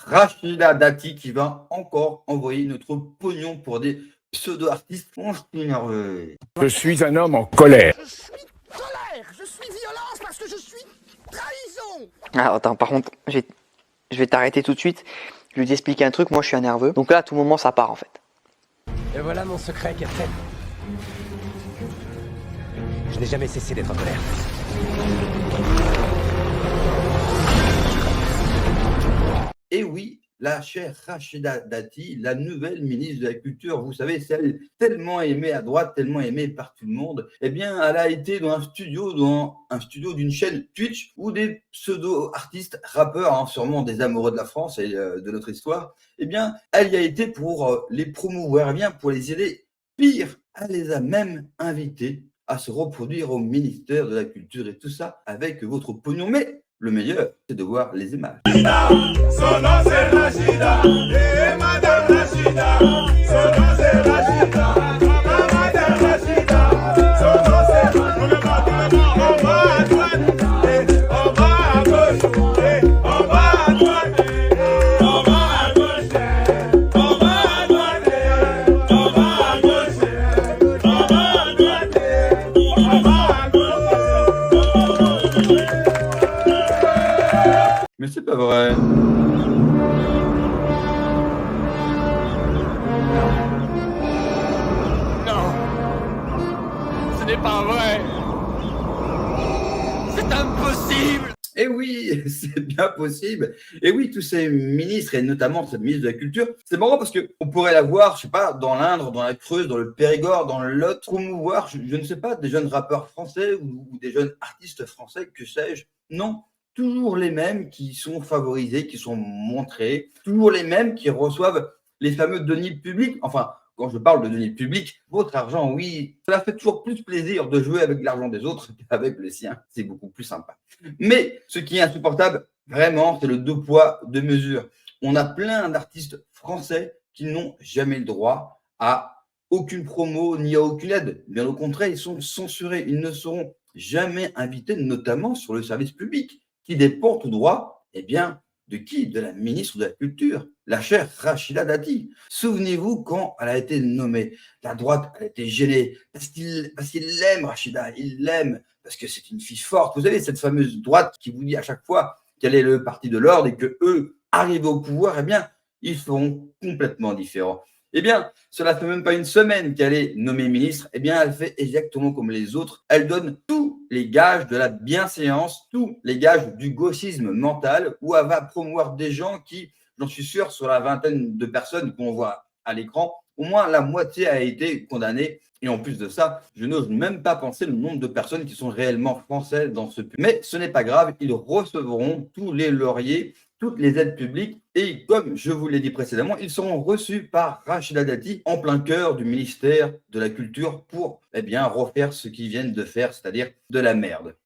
Rachida Dati qui va encore envoyer notre pognon pour des pseudo-artistes. On se énerve. Je suis un homme en colère. Je suis colère, je suis violence parce que je suis trahison. Ah, attends, par contre, je vais t'arrêter tout de suite. Je vais t'expliquer un truc, moi je suis un nerveux. Donc là, à tout moment, ça part en fait. Et voilà mon secret, Captain. Je n'ai jamais cessé d'être en colère. Et oui, la chère Rachida Dati, la nouvelle ministre de la Culture, vous savez, celle tellement aimée à droite, tellement aimée par tout le monde, eh bien, elle a été dans un studio d'une chaîne Twitch où des pseudo-artistes, rappeurs, hein, sûrement des amoureux de la France et de notre histoire, eh bien, elle y a été pour les promouvoir, eh bien, pour les aider. Pire, elle les a même invités à se reproduire au ministère de la Culture et tout ça avec votre pognon. Mais le meilleur, c'est de voir les images. Son nom c'est Rachida, et Madame Rachida, son nom c'est Rachida, Madame Rachida, son nom c'est Rachida. On va à droite, et on va à gauche, et on va à droite, et on va à gauche, on va à droite, on va à gauche, on va à droite, on va à gauche. Mais c'est pas vrai. Non, ce n'est pas vrai. C'est impossible. Et oui, c'est bien possible. Et oui, tous ces ministres, et notamment cette ministre de la Culture, c'est marrant parce qu'on pourrait la voir, je sais pas, dans l'Indre, dans la Creuse, dans le Périgord, dans le Lot, promouvoir, je ne sais pas, des jeunes rappeurs français ou des jeunes artistes français, que sais-je. Non, toujours les mêmes qui sont favorisés, qui sont montrés, toujours les mêmes qui reçoivent les fameux deniers publics. Enfin, quand je parle de deniers publics, votre argent, oui, cela fait toujours plus plaisir de jouer avec l'argent des autres qu'avec le sien. C'est beaucoup plus sympa. Mais ce qui est insupportable, vraiment, c'est le deux poids, deux mesures. On a plein d'artistes français qui n'ont jamais le droit à aucune promo ni à aucune aide. Bien au contraire, ils sont censurés. Ils ne seront jamais invités, notamment sur le service public, qui dépend tout droit, eh bien, de qui? De la ministre de la Culture, la chère Rachida Dati. Souvenez-vous quand elle a été nommée. La droite, elle a été gênée parce qu'il l'aime, Rachida, il l'aime, parce que c'est une fille forte. Vous savez, cette fameuse droite qui vous dit à chaque fois quel est le parti de l'ordre et que eux, arrivés au pouvoir, eh bien, ils seront complètement différents. Eh bien, cela fait même pas une semaine qu'elle est nommée ministre. Eh bien, elle fait exactement comme les autres. Elle donne tous les gages de la bienséance, tous les gages du gauchisme mental, où elle va promouvoir des gens qui, j'en suis sûr, sur la vingtaine de personnes qu'on voit à l'écran, au moins la moitié a été condamnée. Et en plus de ça, je n'ose même pas penser le nombre de personnes qui sont réellement françaises dans ce pays. Mais ce n'est pas grave, ils recevront tous les lauriers, toutes les aides publiques. Et comme je vous l'ai dit précédemment, ils seront reçus par Rachida Dati en plein cœur du ministère de la Culture pour, eh bien, refaire ce qu'ils viennent de faire, c'est-à-dire de la merde.